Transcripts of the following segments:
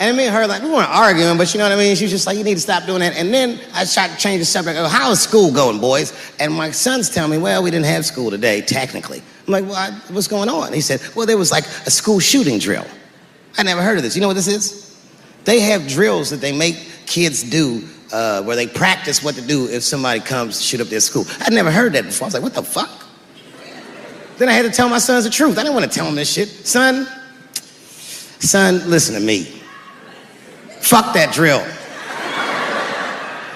And me and her, like, we weren't arguing, but you know what I mean? She was just like, you need to stop doing that. And then I tried to change the subject. I go, how is school going, boys? And my sons tell me, well, we didn't have school today, technically. I'm like, well, what's going on? He said, well, there was like a school shooting drill. I never heard of this. You know what this is? They have drills that they make kids do where they practice what to do if somebody comes to shoot up their school. I'd never heard that before. I was like, what the fuck? Then I had to tell my sons the truth. I didn't want to tell them this shit. Son, listen to me. Fuck that drill.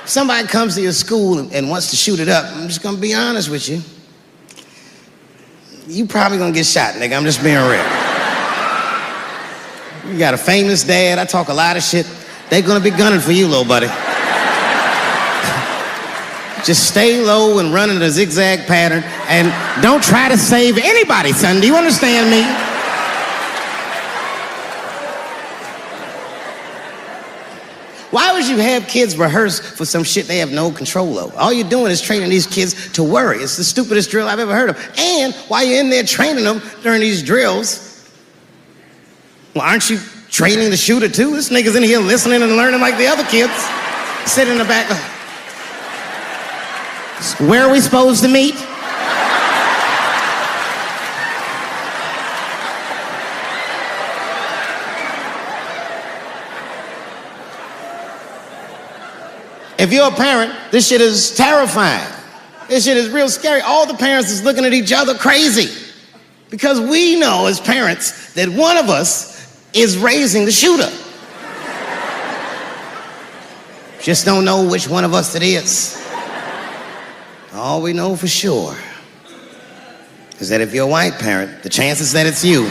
If somebody comes to your school and wants to shoot it up, I'm just gonna be honest with you. You probably gonna get shot, nigga. I'm just being real. You got a famous dad. I talk a lot of shit. They're gonna be gunning for you, little buddy. Just stay low and run in a zigzag pattern and don't try to save anybody, son. Do you understand me? Why would you have kids rehearse for some shit they have no control over? All you're doing is training these kids to worry. It's the stupidest drill I've ever heard of. And while you're in there training them during these drills, well, aren't you training the shooter too? This nigga's in here listening and learning like the other kids. Sit in the back. Where are we supposed to meet? If you're a parent, this shit is terrifying. This shit is real scary. All the parents is looking at each other crazy. Because we know as parents that one of us is raising the shooter. Just don't know which one of us it is. All we know for sure is that if you're a white parent, the chances that it's you is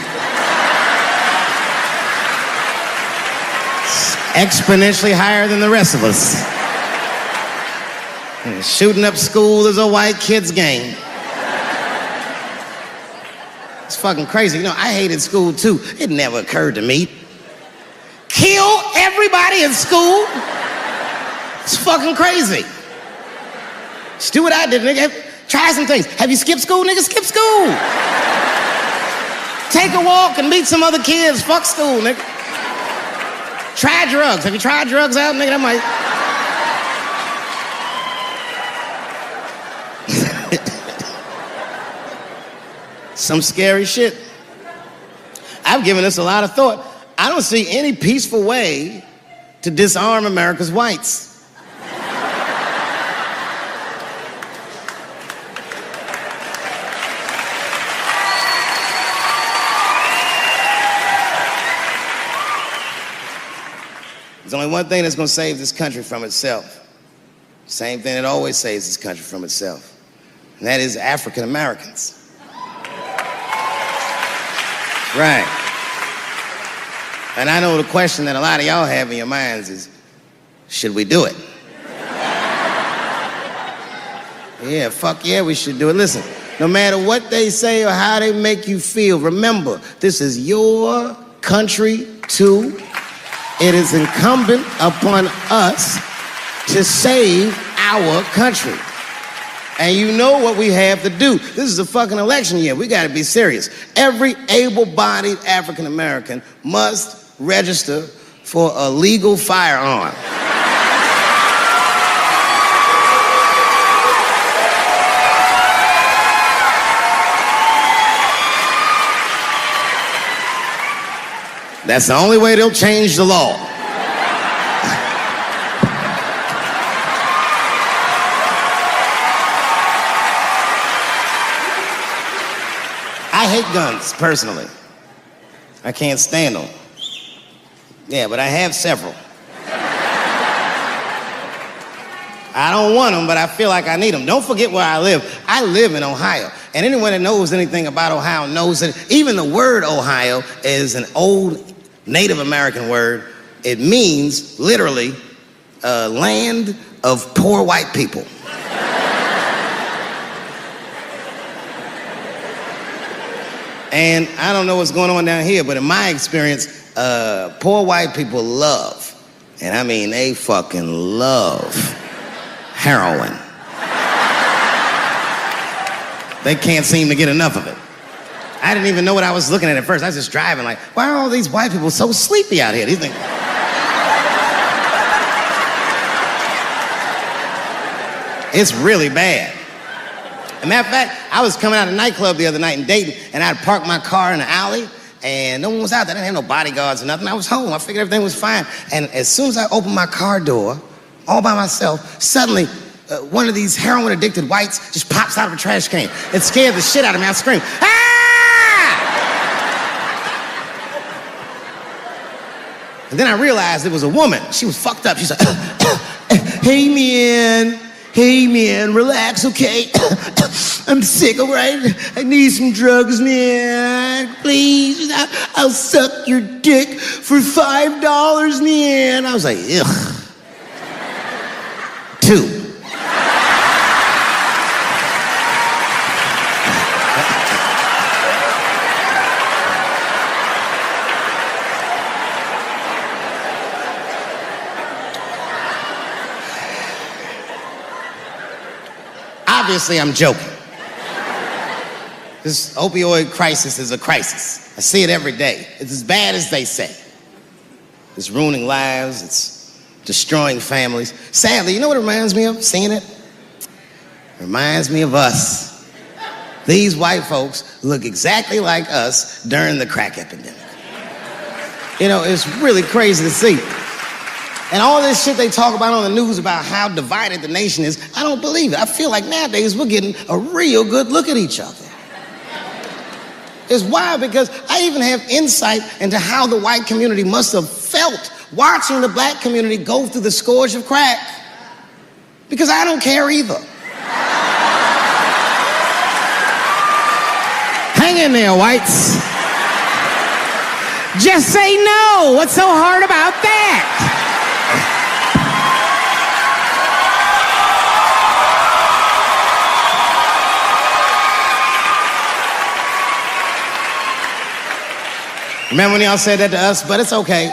exponentially higher than the rest of us. And shooting up school is a white kid's game. It's fucking crazy. You know, I hated school too. It never occurred to me. Kill everybody in school? It's fucking crazy. Just do what I did, nigga. Try some things. Have you skipped school, nigga? Skip school. Take a walk and meet some other kids. Fuck school, nigga. Try drugs. Have you tried drugs out, nigga? That might... Some scary shit. I've given this a lot of thought. I don't see any peaceful way to disarm America's whites. There's only one thing that's going to save this country from itself. Same thing that always saves this country from itself. And that is African Americans. Right. And I know the question that a lot of y'all have in your minds is, should we do it? Yeah, fuck yeah, we should do it. Listen, no matter what they say or how they make you feel, remember, this is your country too. It is incumbent upon us to save our country. And you know what we have to do. This is a fucking election year. We gotta be serious. Every able-bodied African American must register for a legal firearm. That's the only way they'll change the law. I hate guns, personally. I can't stand them. Yeah, but I have several. I don't want them, but I feel like I need them. Don't forget where I live. I live in Ohio. And anyone that knows anything about Ohio knows that even the word Ohio is an old Native American word. It means, literally, land of poor white people. And I don't know what's going on down here, but in my experience, poor white people love, and I mean they fucking love, heroin. They can't seem to get enough of it. I didn't even know what I was looking at first. I was just driving like, why are all these white people so sleepy out here? These things... It's really bad. As a matter of fact, I was coming out of a nightclub the other night in Dayton, and I'd parked my car in the alley, and no one was out there. I didn't have no bodyguards or nothing. I was home. I figured everything was fine. And as soon as I opened my car door, all by myself, suddenly one of these heroin-addicted whites just pops out of a trash can. It scared the shit out of me. I screamed, "Ah!" And then I realized it was a woman. She was fucked up. She's like, "Hey, man, relax, okay? I'm sick, all right? I need some drugs, man. Please, I'll suck your dick for $5, man." I was like, ugh. 2. Obviously, I'm joking. This opioid crisis is a crisis. I see it every day. It's as bad as they say. It's ruining lives. It's destroying families. Sadly, you know what it reminds me of, seeing it? It reminds me of us. These white folks look exactly like us during the crack epidemic. You know, it's really crazy to see. And all this shit they talk about on the news about how divided the nation is, I don't believe it. I feel like nowadays we're getting a real good look at each other. It's wild because I even have insight into how the white community must have felt watching the black community go through the scourge of crack. Because I don't care either. Hang in there, whites. Just say no. What's so hard about that? Remember when y'all said that to us? But it's okay.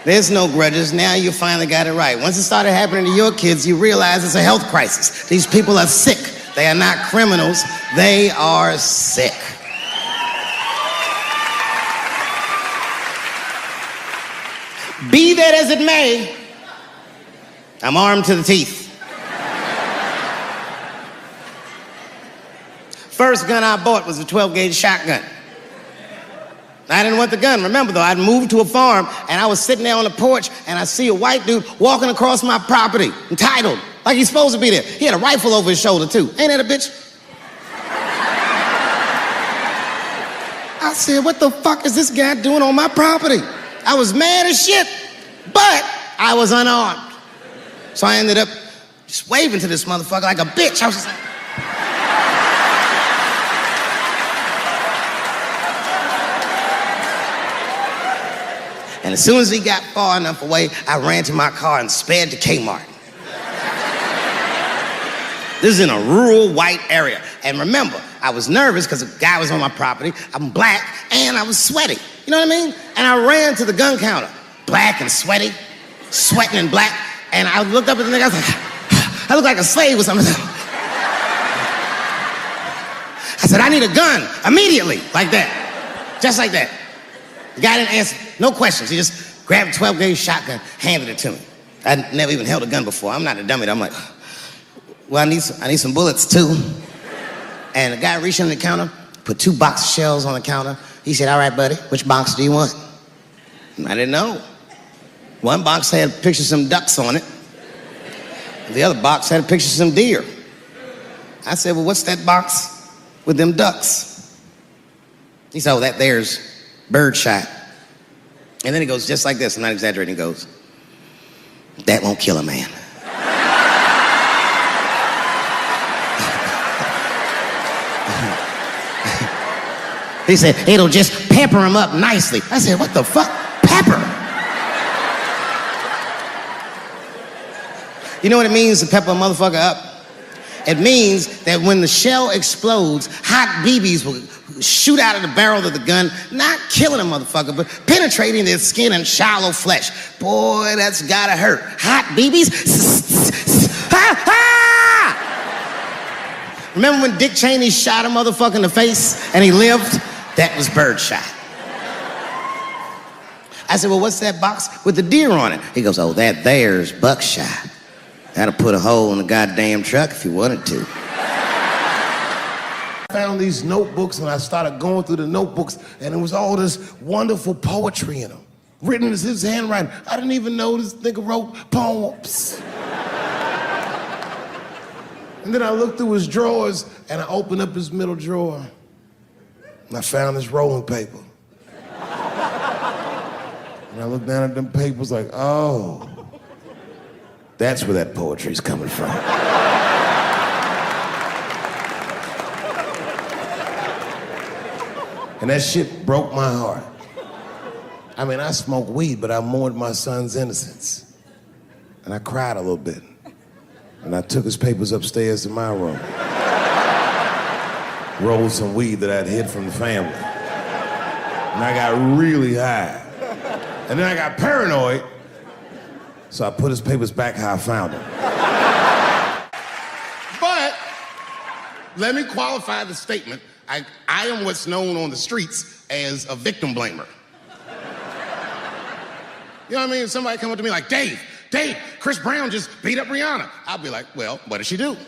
There's no grudges. Now you finally got it right. Once it started happening to your kids, you realize it's a health crisis. These people are sick. They are not criminals. They are sick. Be that as it may, I'm armed to the teeth. First gun I bought was a 12-gauge shotgun. I didn't want the gun. Remember, though, I'd moved to a farm, and I was sitting there on the porch, and I see a white dude walking across my property, entitled, like he's supposed to be there. He had a rifle over his shoulder, too. Ain't that a bitch? I said, what the fuck is this guy doing on my property? I was mad as shit, but I was unarmed. So I ended up just waving to this motherfucker like a bitch. I was just like... And as soon as he got far enough away, I ran to my car and sped to Kmart. This is in a rural white area. And remember, I was nervous because a guy was on my property. I'm black and I was sweaty. You know what I mean? And I ran to the gun counter, black and sweaty, sweating and black. And I looked up at the nigga, I was like, I look like a slave or something. I said, I need a gun immediately, like that, just like that. The guy didn't answer, no questions. He just grabbed a 12-gauge shotgun, handed it to me. I'd never even held a gun before. I'm not a dummy. I'm like, well, I need some bullets too. And the guy reached under the counter, put 2 box of shells on the counter. He said, all right, buddy, which box do you want? And I didn't know. One box had a picture of some ducks on it. The other box had a picture of some deer. I said, well, what's that box with them ducks? He said, oh, that there's birdshot. And then he goes just like this, I'm not exaggerating, he goes, that won't kill a man. He said, it'll just pepper him up nicely. I said, what the fuck? Pepper? You know what it means to pepper a motherfucker up? It means that when the shell explodes, hot BBs will shoot out of the barrel of the gun, not killing a motherfucker, but penetrating their skin and shallow flesh. Boy, that's gotta hurt. Hot BBs? Ha ha! Remember when Dick Cheney shot a motherfucker in the face and he lived? That was birdshot. I said, well, what's that box with the deer on it? He goes, oh, that there's buckshot. Had to put a hole in the goddamn truck if you wanted to. I found these notebooks and I started going through the notebooks and there was all this wonderful poetry in them. Written in his handwriting. I didn't even know this nigga wrote poems. And then I looked through his drawers and I opened up his middle drawer and I found this rolling paper. And I looked down at them papers like, oh, that's where that poetry's coming from. And that shit broke my heart. I mean, I smoked weed, but I mourned my son's innocence. And I cried a little bit. And I took his papers upstairs to my room. Rolled some weed that I'd hid from the family. And I got really high. And then I got paranoid, so I put his papers back how I found them. But, let me qualify the statement. I am what's known on the streets as a victim blamer. You know what I mean? Somebody come up to me like, Dave, Chris Brown just beat up Rihanna. I'll be like, well, what did she do?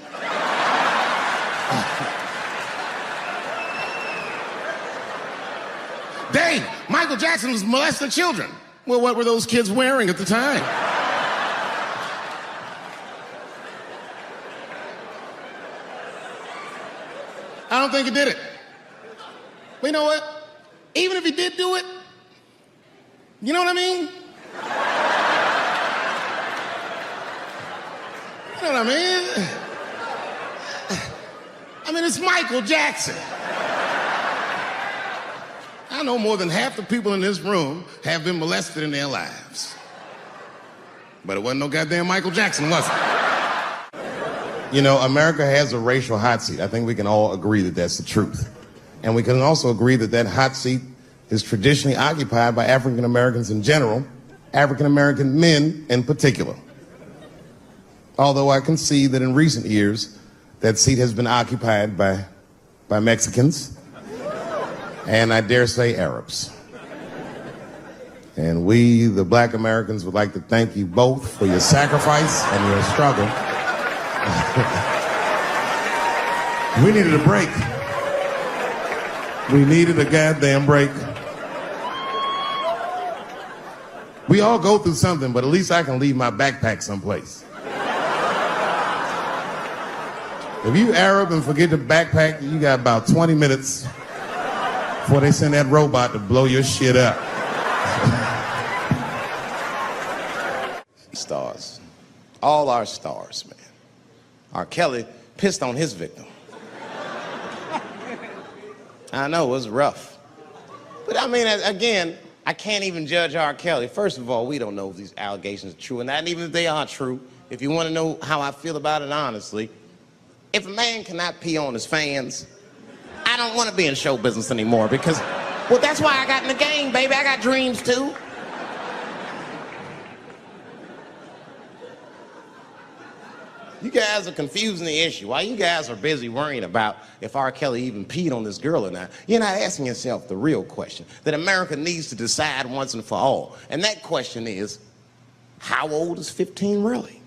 Dave, Michael Jackson was molesting children. Well, what were those kids wearing at the time? I don't think he did it. But you know what? Even if he did do it, you know what I mean? You know what I mean? I mean, it's Michael Jackson. I know more than half the people in this room have been molested in their lives. But it wasn't no goddamn Michael Jackson, was it? You know, America has a racial hot seat. I think we can all agree that that's the truth. And we can also agree that that hot seat is traditionally occupied by African Americans in general, African American men in particular. Although I can see that in recent years, that seat has been occupied by Mexicans, and I dare say Arabs. And we, the black Americans, would like to thank you both for your sacrifice and your struggle. We needed a break. We needed a goddamn break. We all go through something, but at least I can leave my backpack someplace. If you Arab and forget the backpack, you got about 20 minutes before they send that robot to blow your shit up. Stars. All our stars, man. R. Kelly pissed on his victim. I know, it was rough. But I mean, again, I can't even judge R. Kelly. First of all, we don't know if these allegations are true, and not even if they are true. If you want to know how I feel about it honestly, if a man cannot pee on his fans, I don't want to be in show business anymore because, well, that's why I got in the game, baby. I got dreams too. You guys are confusing the issue. While you guys are busy worrying about if R. Kelly even peed on this girl or not, you're not asking yourself the real question that America needs to decide once and for all. And that question is, how old is 15 really?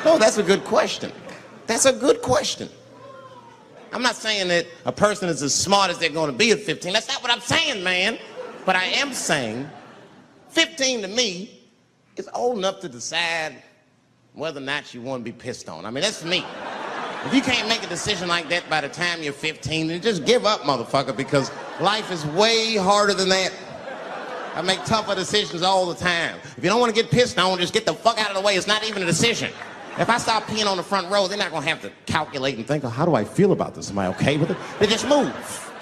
No, that's a good question. That's a good question. I'm not saying that a person is as smart as they're going to be at 15. That's not what I'm saying, man. But I am saying 15 to me is old enough to decide whether or not you want to be pissed on. I mean, that's me. If you can't make a decision like that by the time you're 15, then just give up, motherfucker, because life is way harder than that. I make tougher decisions all the time. If you don't want to get pissed on, just get the fuck out of the way. It's not even a decision. If I start peeing on the front row, they're not going to have to calculate and think, oh, how do I feel about this? Am I okay with it? They just move.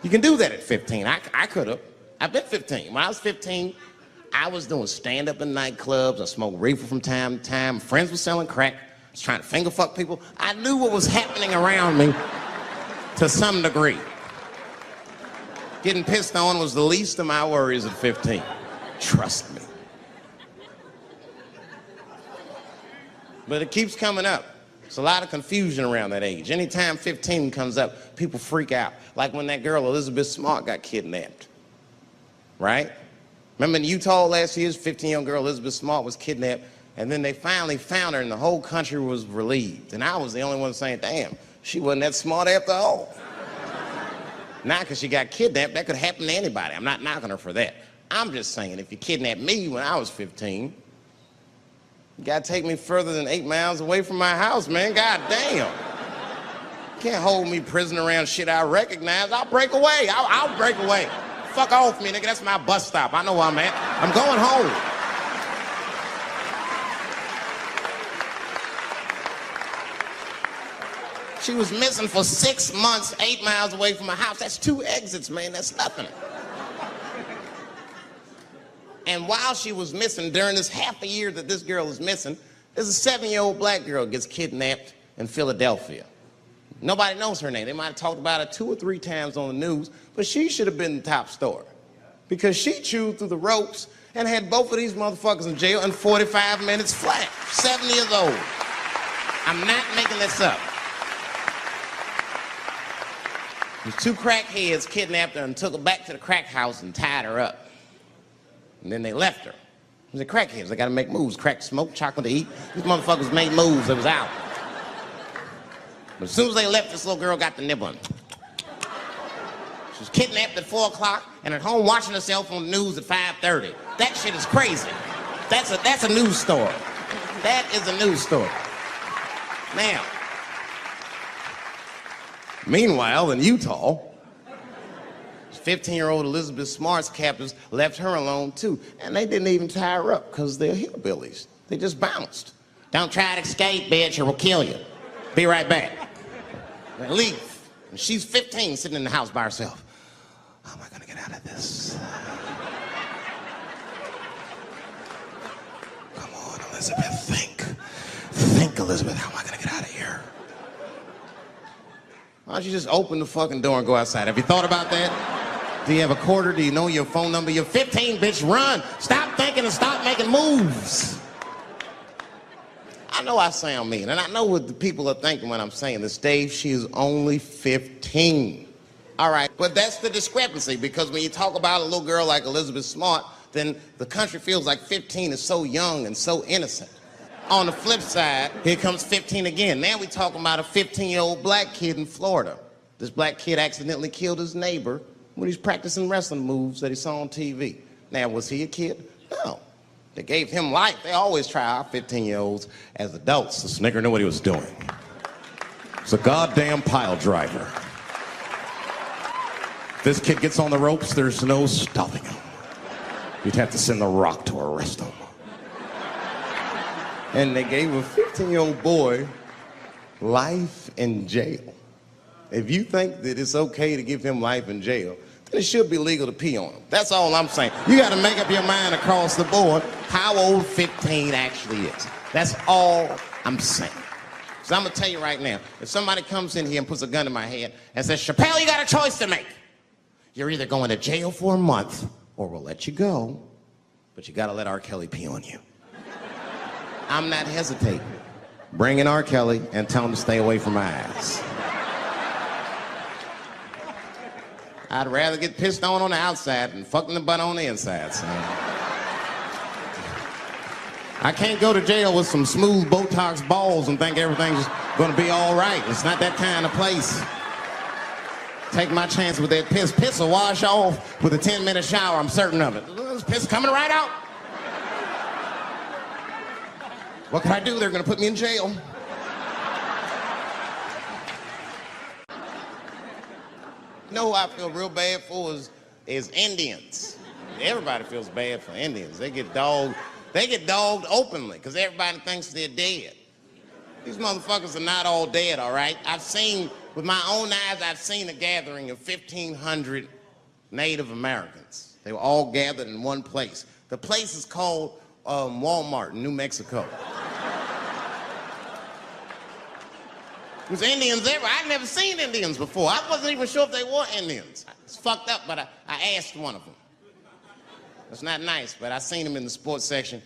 You can do that at 15. I could have. I've been 15. When I was 15, I was doing stand-up in nightclubs. I smoked reefer from time to time. Friends were selling crack. I was trying to finger fuck people. I knew what was happening around me to some degree. Getting pissed on was the least of my worries at 15. Trust me. But it keeps coming up. There's a lot of confusion around that age. Anytime 15 comes up, people freak out. Like when that girl, Elizabeth Smart, got kidnapped. right? Remember in Utah last year, 15-year-old girl Elizabeth Smart was kidnapped, and then they finally found her, and the whole country was relieved. And I was the only one saying, damn, she wasn't that smart after all. Now, because she got kidnapped, that could happen to anybody. I'm not knocking her for that. I'm just saying, if you kidnapped me when I was 15, you gotta take me further than 8 miles away from my house, man. God damn. Can't hold me prisoner around shit I recognize. I'll break away. I'll break away. Fuck off me, nigga. That's my bus stop. I know where I'm at. I'm going home. She was missing for 6 months, 8 miles away from my house. That's 2 exits, man. That's nothing. And while she was missing, during this half a year that this girl is missing, there's a 7-year-old black girl gets kidnapped in Philadelphia. Nobody knows her name. They might have talked about it 2 or 3 times on the news, but she should have been the top story because she chewed through the ropes and had both of these motherfuckers in jail in 45 minutes flat. 7 years old. I'm not making this up. These 2 crackheads kidnapped her and took her back to the crack house and tied her up. And then they left her. They're crackheads. They got to make moves. Crack, smoke, chocolate to eat. These motherfuckers made moves. They was out. But as soon as they left, this little girl got the nib on. She was kidnapped at 4 o'clock and at home watching herself on the news at 5:30. That shit is crazy. That's a news story. That is a news story. Now, meanwhile, in Utah, 15-year-old Elizabeth Smart's captors left her alone, too. And they didn't even tie her up because they're hillbillies. They just bounced. Don't try to escape, bitch, or we'll kill you. Be right back. They leave. And she's 15, sitting in the house by herself. How am I going to get out of this? Come on, Elizabeth, think. Think, Elizabeth, how am I going to get out of here? Why don't you just open the fucking door and go outside? Have you thought about that? Do you have a quarter? Do you know your phone number? You're 15, bitch, run. Stop thinking and stop making moves. I know I sound mean, and I know what the people are thinking when I'm saying this. Dave, she is only 15. All right, but that's the discrepancy, because when you talk about a little girl like Elizabeth Smart, then the country feels like 15 is so young and so innocent. On the flip side, here comes 15 again. Now we're talking about a 15-year-old black kid in Florida. This black kid accidentally killed his neighbor when he's practicing wrestling moves that he saw on TV. Now, was he a kid? No. They gave him life. They always try our 15-year-olds as adults. The nigger knew what he was doing. It's a goddamn pile driver. If this kid gets on the ropes, there's no stopping him. You'd have to send the Rock to arrest him. And they gave a 15-year-old boy life in jail. If you think that it's okay to give him life in jail, then it should be legal to pee on him. That's all I'm saying. You got to make up your mind across the board how old 15 actually is. That's all I'm saying. So I'm going to tell you right now, if somebody comes in here and puts a gun in my head and says, Chappelle, you got a choice to make. You're either going to jail for a month or we'll let you go, but you got to let R. Kelly pee on you. I'm not hesitating. Bring in R. Kelly and tell him to stay away from my ass. I'd rather get pissed on the outside than fucking the butt on the inside, son. I can't go to jail with some smooth Botox balls and think everything's gonna be all right. It's not that kind of place. Take my chance with that piss. Piss will wash off with a 10-minute shower, I'm certain of it. This piss coming right out. What can I do? They're gonna put me in jail. You know who I feel real bad for is Indians. Everybody feels bad for Indians. They get dogged openly because everybody thinks they're dead. These motherfuckers are not all dead, all right? With my own eyes, I've seen a gathering of 1,500 Native Americans. They were all gathered in one place. The place is called Walmart in New Mexico. There's Indians everywhere. I'd never seen Indians before. I wasn't even sure if they were Indians. It's fucked up, but I asked one of them. It's not nice, but I seen him in the sports section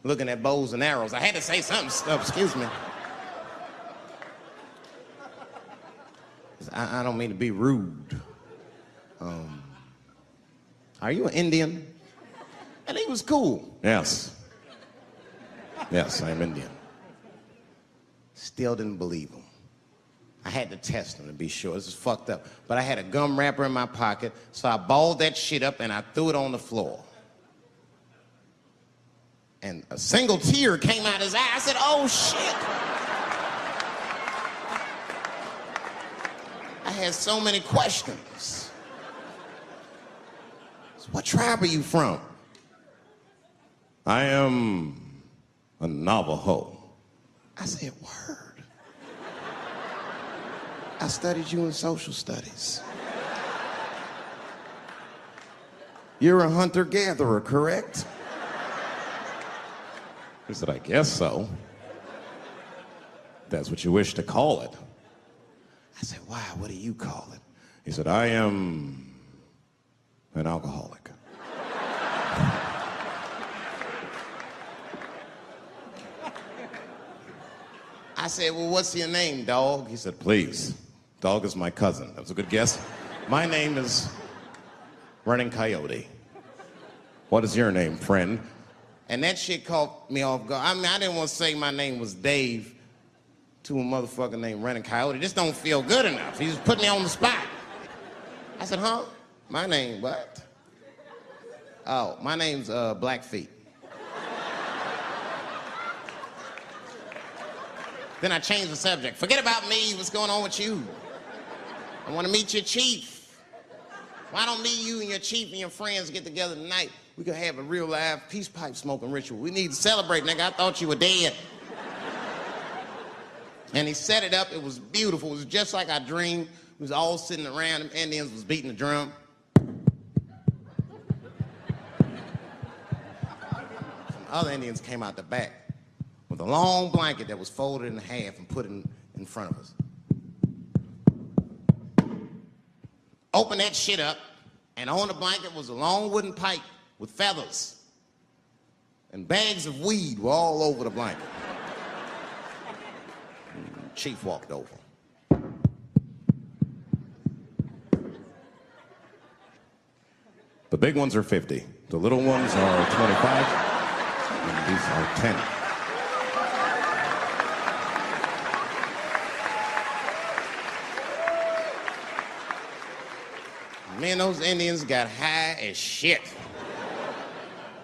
looking at bows and arrows. I had to say something. Excuse me. I don't mean to be rude. are you an Indian? And he was cool. Yes. Yes, I'm Indian. Still didn't believe him. I had to test him to be sure. This is fucked up. But I had a gum wrapper in my pocket, so I balled that shit up and I threw it on the floor. And a single tear came out his eye. I said, oh, shit. I had so many questions. So what tribe are you from? I am a Navajo. I said, word. I studied you in social studies. You're a hunter-gatherer, correct? He said, I guess so. That's what you wish to call it. I said, why? What do you call it? He said, I am an alcoholic. I said, well, what's your name, dog? He said, please. Dog is my cousin. That was a good guess. My name is Running Coyote. What is your name, friend? And that shit caught me off guard. I mean, I didn't want to say my name was Dave to a motherfucker named Running Coyote. This don't feel good enough. He just put me on the spot. I said, huh? My name, what? Oh, my name's Blackfeet. Then I changed the subject. Forget about me. What's going on with you? I want to meet your chief. Why don't me, you, and your chief and your friends get together tonight? We could have a real live peace pipe smoking ritual. We need to celebrate, nigga. I thought you were dead. And he set it up. It was beautiful. It was just like I dreamed. We was all sitting around. Them Indians was beating the drum. Some other Indians came out the back with a long blanket that was folded in half and put in front of us. Open that shit up, and on the blanket was a long wooden pipe with feathers. And bags of weed were all over the blanket. Chief walked over. The big ones are 50. The little ones are 25. And these are 10. Me and those Indians got high as shit.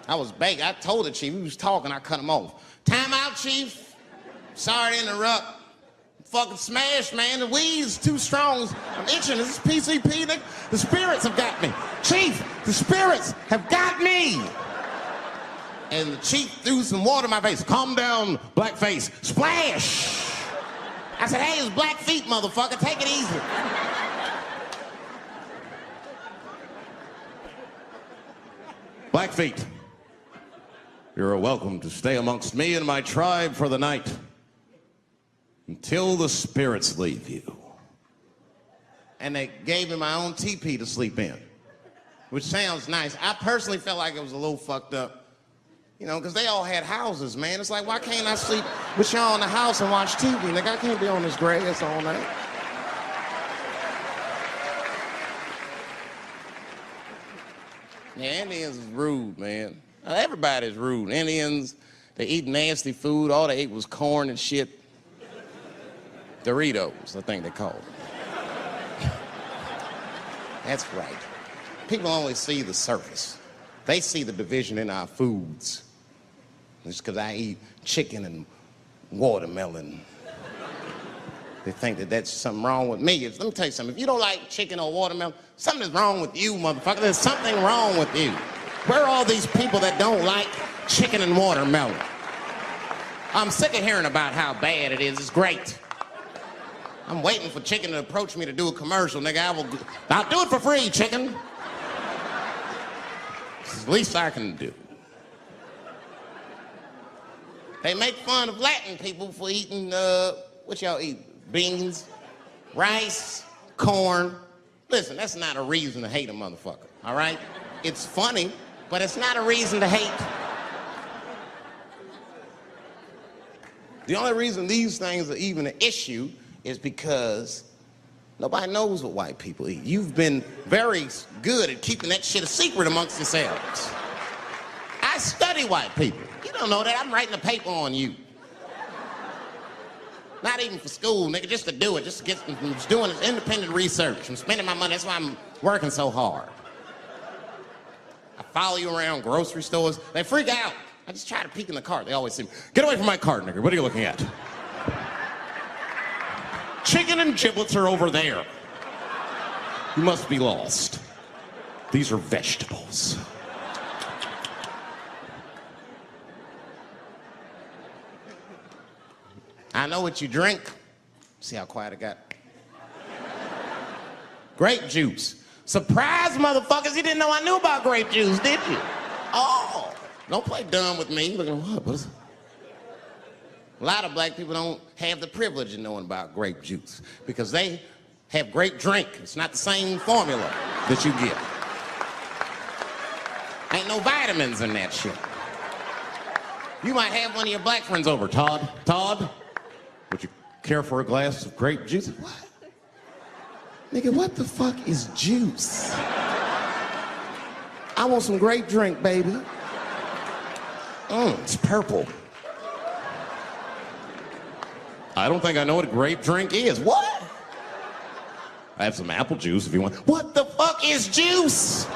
I was baked. I told the chief, he was talking, I cut him off. Time out, chief. Sorry to interrupt. Fucking smashed, man. The weed's too strong. I'm itching. This is PCP. The spirits have got me. Chief, the spirits have got me. And the chief threw some water in my face. Calm down, blackface. Splash. I said, hey, it's Blackfeet, motherfucker. Take it easy. Blackfeet, you're welcome to stay amongst me and my tribe for the night until the spirits leave you. And they gave me my own teepee to sleep in, which sounds nice. I personally felt like it was a little fucked up, you know, because they all had houses, man. It's like, why can't I sleep with y'all in the house and watch TV? Nigga, I can't be on this grass all night. Yeah, Indians is rude, man. Everybody's rude. Indians, they eat nasty food. All they ate was corn and shit. Doritos, I think they call them. That's right. People only see the surface. They see the division in our foods. Just because I eat chicken and watermelon. They think that that's something wrong with me. Let me tell you something. If you don't like chicken or watermelon, something's wrong with you, motherfucker. There's something wrong with you. Where are all these people that don't like chicken and watermelon? I'm sick of hearing about how bad it is. It's great. I'm waiting for chicken to approach me to do a commercial, nigga. I'll do it for free, chicken. It's the least I can do. They make fun of Latin people for eating, what y'all eat? Beans, rice, corn. Listen, that's not a reason to hate a motherfucker, all right? It's funny, but it's not a reason to hate. The only reason these things are even an issue is because Nobody knows what white people eat. You've been very good at keeping that shit a secret amongst yourselves. I study white people. You don't know that. I'm writing a paper on you. Not even for school, nigga, just to do it. Just to get, I'm just doing independent research. I'm spending my money. That's why I'm working so hard. I follow you around grocery stores. They freak out. I just try to peek in the cart. They always say, get away from my cart, nigga. What are you looking at? Chicken and giblets are over there. You must be lost. These are vegetables. I know what you drink. See how quiet it got? Grape juice. Surprise, motherfuckers, you didn't know I knew about grape juice, did you? Oh, don't play dumb with me. Look at what is it? A lot of black people don't have the privilege of knowing about grape juice because they have grape drink. It's not the same formula that you get. Ain't no vitamins in that shit. You might have one of your black friends over, Todd. Todd, would you care for a glass of grape juice? What? Nigga, what the fuck is juice? I want some grape drink, baby. It's purple. I don't think I know what a grape drink is. What? I have some apple juice if you want. What the fuck is juice?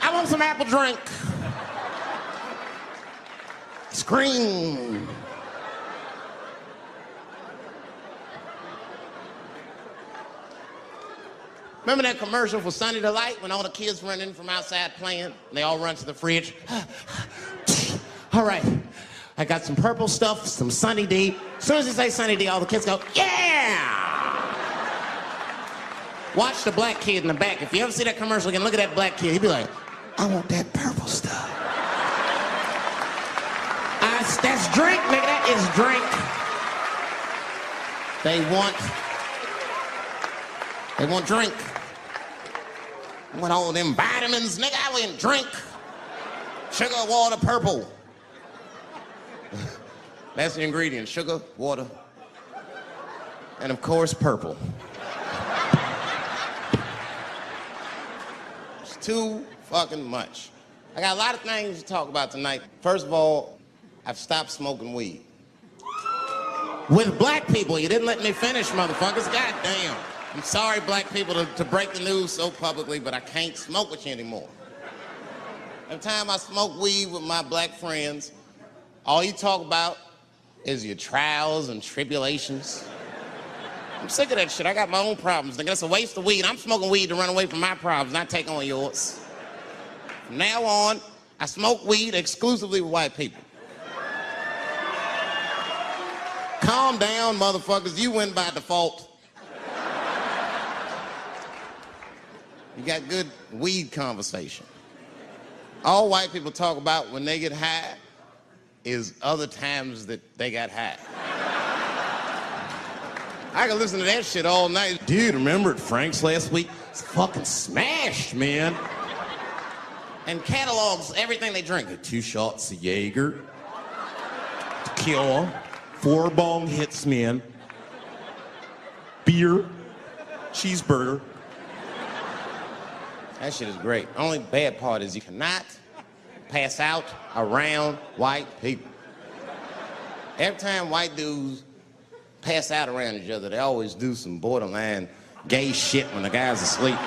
I want some apple drink. Scream. Remember that commercial for Sunny Delight when all the kids run in from outside playing? And they all run to the fridge. All right, I got some purple stuff, some Sunny D. As soon as you say Sunny D, all the kids go, yeah! Watch the black kid in the back. If you ever see that commercial again, look at that black kid. He'd be like, I want that purple stuff. That's drink, nigga. That is drink. They want drink. I want all them vitamins, nigga. I want drink. Sugar, water, purple. That's the ingredient. Sugar, water, and of course, purple. It's too fucking much. I got a lot of things to talk about tonight. First of all, I've stopped smoking weed. With black people, you didn't let me finish, motherfuckers. God damn. I'm sorry, black people, to break the news so publicly, but I can't smoke with you anymore. Every time I smoke weed with my black friends, all you talk about is your trials and tribulations. I'm sick of that shit. I got my own problems. Nigga, that's a waste of weed. I'm smoking weed to run away from my problems, not take on yours. From now on, I smoke weed exclusively with white people. Calm down, motherfuckers. You win by default. You got good weed conversation. All white people talk about when they get high is other times that they got high. I can listen to that shit all night. Dude, remember at Frank's last week? It's fucking smashed, man. And catalogs everything they drink. 2 shots of Jaeger, tequila, 4 bong hits, man, beer, cheeseburger. That shit is great. Only bad part is you cannot pass out around white people. Every time white dudes pass out around each other, they always do some borderline gay shit when the guy's asleep.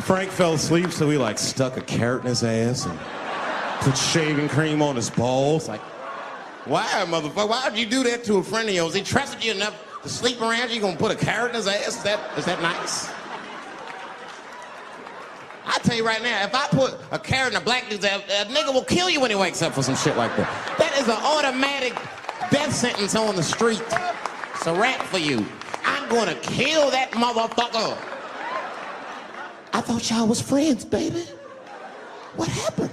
Frank fell asleep, so he stuck a carrot in his ass and put shaving cream on his balls. Why, motherfucker? Why would you do that to a friend of yours? He trusted you enough to sleep around you, you gonna put a carrot in his ass? Is that nice? I tell you right now, if I put a carrot in a black dude's ass, a nigga will kill you when he wakes up for some shit like that. That is an automatic death sentence on the street. It's a rap for you. I'm gonna kill that motherfucker. I thought y'all was friends, baby. What happened?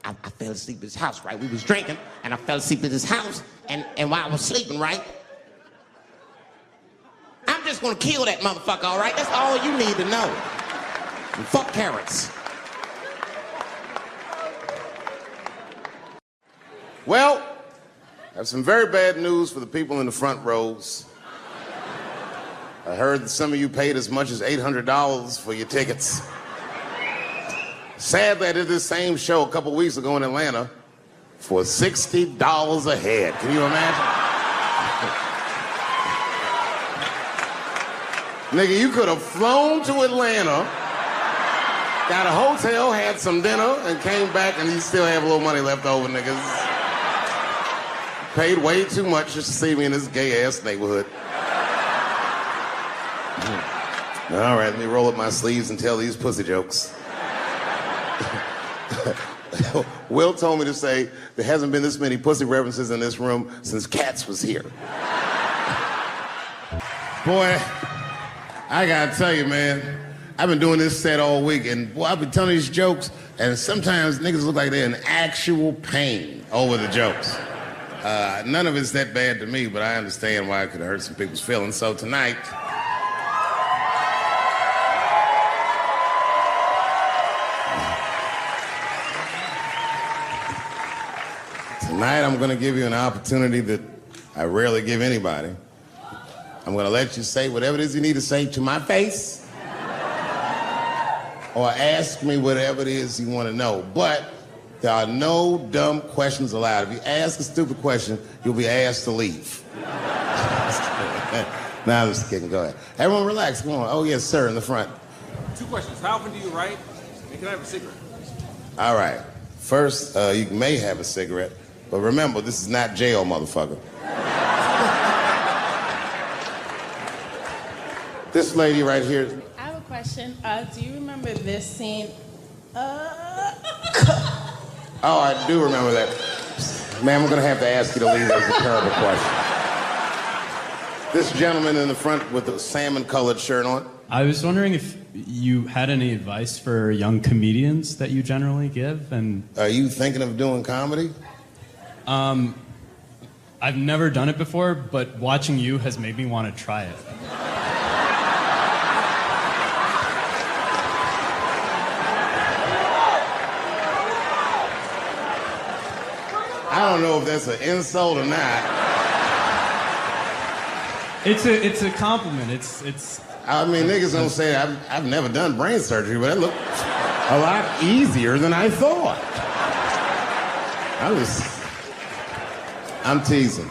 I fell asleep at his house, right? We was drinking, and I fell asleep at his house, and while I was sleeping, right? I'm just gonna kill that motherfucker, all right? That's all you need to know. And fuck carrots. Well, I have some very bad news for the people in the front rows. I heard that some of you paid as much as $800 for your tickets. Sadly, I did this same show a couple weeks ago in Atlanta for $60 a head. Can you imagine? Nigga, you could have flown to Atlanta, got a hotel, had some dinner, and came back, and you still have a little money left over, niggas. Paid way too much just to see me in this gay-ass neighborhood. All right, let me roll up my sleeves and tell these pussy jokes. Will told me to say there hasn't been this many pussy references in this room since Cats was here. Boy, I gotta tell you, man, I've been doing this set all week, and boy, I've been telling these jokes, and sometimes niggas look like they're in actual pain over the jokes. None of it's that bad to me, but I understand why it could hurt some people's feelings. So tonight, I'm gonna give you an opportunity that I rarely give anybody. I'm gonna let you say whatever it is you need to say to my face, or ask me whatever it is you wanna know. But there are no dumb questions allowed. If you ask a stupid question, you'll be asked to leave. Now, I'm just kidding. Go ahead. Everyone relax. Come on. Oh, yes, sir, in the front. 2 questions. How often do you write? And can I have a cigarette? All right. First, you may have a cigarette, but remember, this is not jail, motherfucker. This lady right here. I have a question. Do you remember this scene? Oh, I do remember that. Ma'am, I'm gonna have to ask you to leave. That's a terrible question. This gentleman in the front with the salmon-colored shirt on. I was wondering if you had any advice for young comedians that you generally give, and... Are you thinking of doing comedy? I've never done it before, but watching you has made me want to try it. I don't know if that's an insult or not. It's a compliment. It's. I mean, niggas don't say I've never done brain surgery, but it looked a lot easier than I thought. I'm teasing.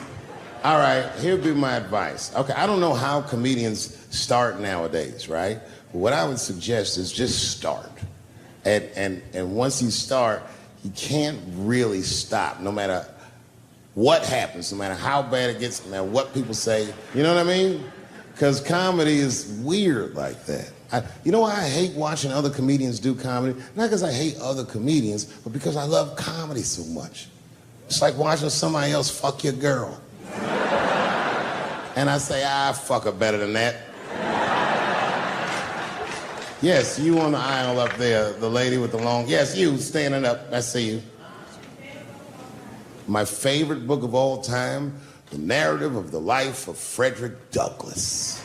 All right, here'd be my advice. Okay, I don't know how comedians start nowadays, right? But what I would suggest is just start. And once you start, you can't really stop, no matter what happens, no matter how bad it gets, no matter what people say. You know what I mean? Because comedy is weird like that. You know why I hate watching other comedians do comedy? Not because I hate other comedians, but because I love comedy so much. It's like watching somebody else fuck your girl. And I say, fuck her better than that. Yes, you on the aisle up there, the lady with the long... Yes, you standing up. I see you. My favorite book of all time, The Narrative of the Life of Frederick Douglass.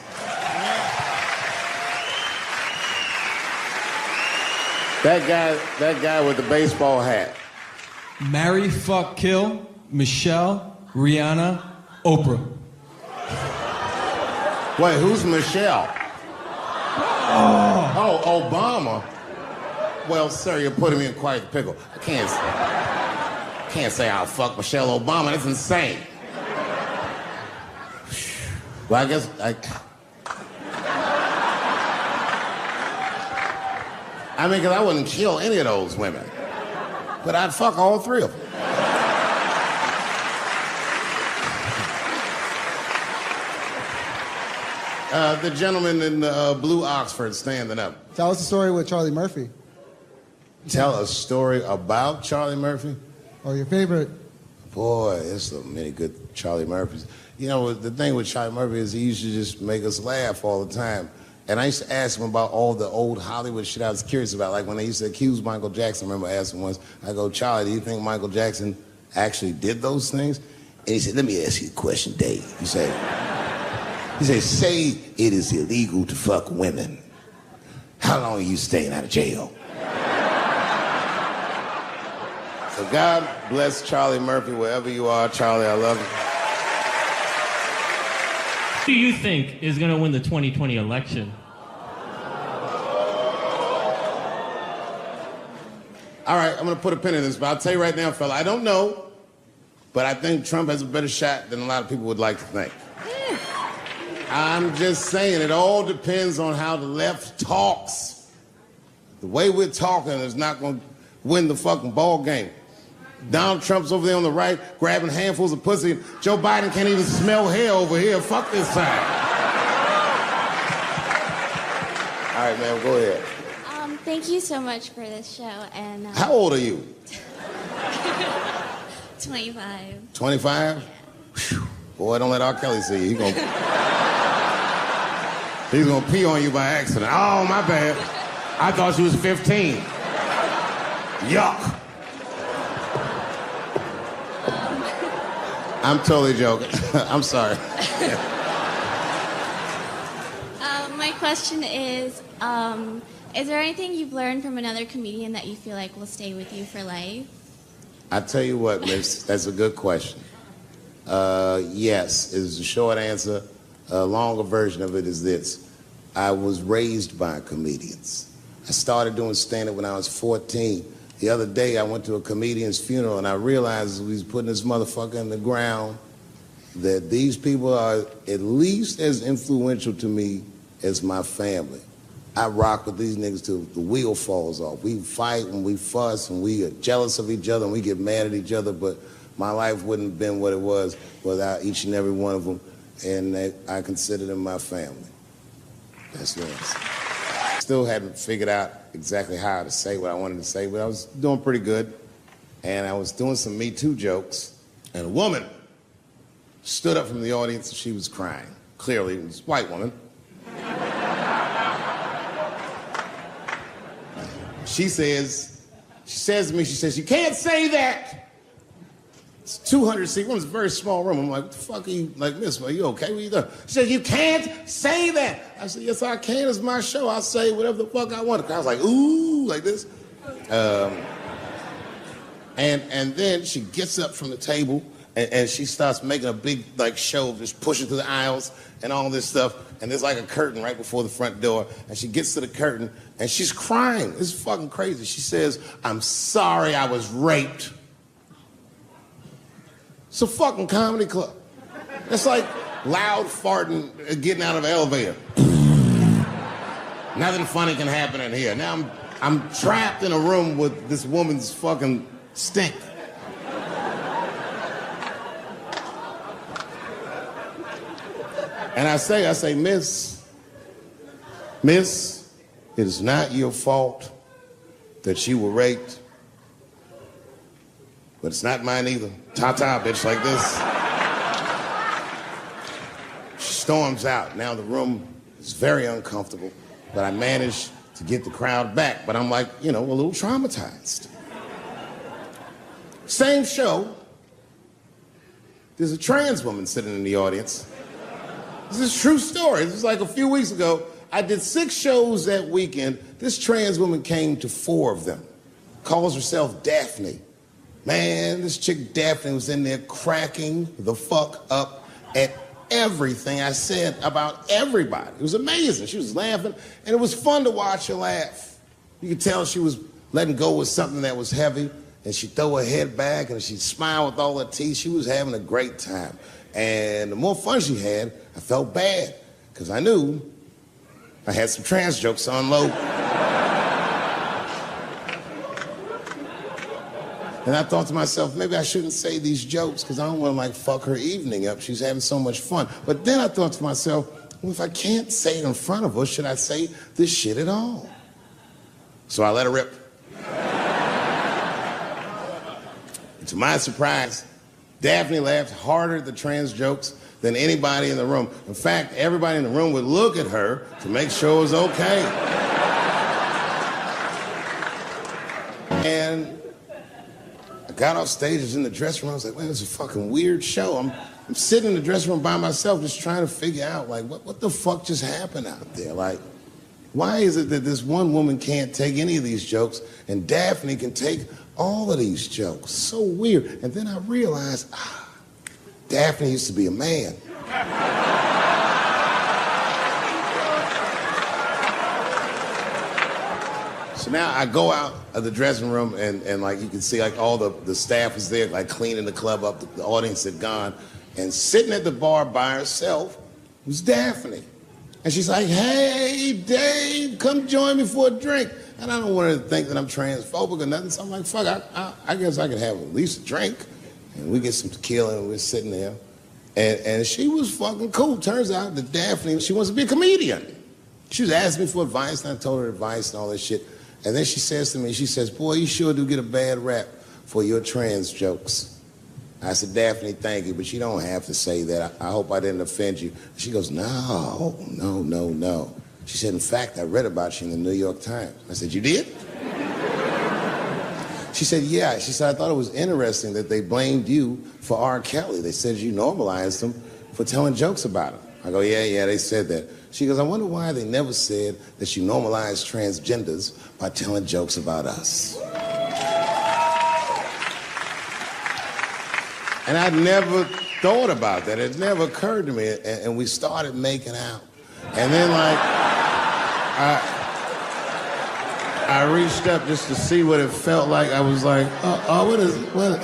That guy with the baseball hat. Marry, fuck, kill, Michelle, Rihanna, Oprah. Wait, who's Michelle? Oh, Obama. Well, sir, you're putting me in quite a pickle. I can't say I'll fuck Michelle Obama. That's insane. Well, I guess I mean, because I wouldn't kill any of those women. But I'd fuck all three of them. The gentleman in the blue Oxford standing up. Tell us a story with Charlie Murphy. Tell a story about Charlie Murphy? Or your favorite. Boy, there's so many good Charlie Murphys. You know, the thing with Charlie Murphy is he used to just make us laugh all the time. And I used to ask him about all the old Hollywood shit I was curious about. Like when they used to accuse Michael Jackson, I remember asking once, I go, Charlie, do you think Michael Jackson actually did those things? And he said, let me ask you a question, Dave. He said, say it is illegal to fuck women. How long are you staying out of jail? So God bless Charlie Murphy wherever you are. Charlie, I love you. Who do you think is going to win the 2020 election? All right, I'm going to put a pin in this, but I'll tell you right now, fella, I don't know, but I think Trump has a better shot than a lot of people would like to think. I'm just saying, it all depends on how the left talks. The way we're talking is not going to win the fucking ball game. Donald Trump's over there on the right, grabbing handfuls of pussy. Joe Biden can't even smell hair over here. Fuck this side. All right, man, go ahead. Thank you so much for this show. And How old are you? 25. 25? Yeah. Boy, don't let R. Kelly see you. He's gonna pee on you by accident. Oh, my bad. I thought she was 15. Yuck. I'm totally joking. I'm sorry. My question is there anything you've learned from another comedian that you feel like will stay with you for life? I tell you what, miss, that's a good question. Yes, is the short answer. A longer version of it is this. I was raised by comedians. I started doing stand-up when I was 14. The other day, I went to a comedian's funeral, and I realized as we was putting this motherfucker in the ground that these people are at least as influential to me as my family. I rock with these niggas till the wheel falls off. We fight and we fuss and we are jealous of each other and we get mad at each other, but my life wouldn't have been what it was without each and every one of them, and I consider them my family. That's the answer. Still hadn't figured out exactly how to say what I wanted to say, but I was doing pretty good, and I was doing some Me Too jokes, and a woman stood up from the audience and she was crying. Clearly, it was a white woman. She says to me, you can't say that. It's 200 seat room, it's a very small room. I'm like, what the fuck are you, like, miss, are you okay? What are you doing? She says, you can't say that. I said, yes, I can, it's my show. I'll say whatever the fuck I want. The crowd's like, ooh, like this. And then she gets up from the table and she starts making a big, like, show of just pushing through the aisles and all this stuff. And there's like a curtain right before the front door. And she gets to the curtain and she's crying. It's fucking crazy. She says, I'm sorry I was raped. It's a fucking comedy club. It's like loud farting getting out of an elevator. Nothing funny can happen in here. Now I'm trapped in a room with this woman's fucking stink. And I say, miss, it is not your fault that you were raped, but it's not mine either. Ta-ta, bitch, like this. She storms out. Now the room is very uncomfortable, but I managed to get the crowd back, but I'm like, a little traumatized. Same show, there's a trans woman sitting in the audience. This is a true story. This was like a few weeks ago. I did 6 shows that weekend. This trans woman came to 4 of them. Calls herself Daphne. Man, this chick Daphne was in there cracking the fuck up at everything I said about everybody. It was amazing. She was laughing, and it was fun to watch her laugh. You could tell she was letting go of something that was heavy, and she'd throw her head back, and she'd smile with all her teeth. She was having a great time. And the more fun she had, I felt bad, because I knew I had some trans jokes to unload. And I thought to myself, maybe I shouldn't say these jokes, because I don't want to, like, fuck her evening up. She's having so much fun. But then I thought to myself, well, if I can't say it in front of her, should I say this shit at all? So I let her rip. And to my surprise, Daphne laughed harder at the trans jokes than anybody in the room. In fact, everybody in the room would look at her to make sure it was okay. And I got off stage, I was in the dressing room, I was like, man, this is a fucking weird show. I'm sitting in the dressing room by myself just trying to figure out, like, what the fuck just happened out there? Like, Why is it that this one woman can't take any of these jokes and Daphne can take all of these jokes? So weird. And then I realized, Daphne used to be a man. So now I go out of the dressing room and like you can see like all the staff was there like cleaning the club up, the audience had gone, and sitting at the bar by herself was Daphne. And she's like, hey, Dave, come join me for a drink. And I don't want her to think that I'm transphobic or nothing, so I'm like, fuck, I guess I could have at least a drink. And we get some tequila and we're sitting there. And she was fucking cool. Turns out that Daphne, she wants to be a comedian. She was asking me for advice, and I told her advice and all that shit. And then she says to me, she says, boy, you sure do get a bad rap for your trans jokes. I said, Daphne, thank you, but you don't have to say that. I hope I didn't offend you. She goes, no. She said, in fact, I read about you in the New York Times. I said, you did? She said, yeah. She said, I thought it was interesting that they blamed you for R. Kelly. They said you normalized him for telling jokes about him. I go, yeah, they said that. She goes, I wonder why they never said that you normalized transgenders by telling jokes about us. And I'd never thought about that. It never occurred to me. And we started making out. And then, like, I reached up just to see what it felt like. I was like, what?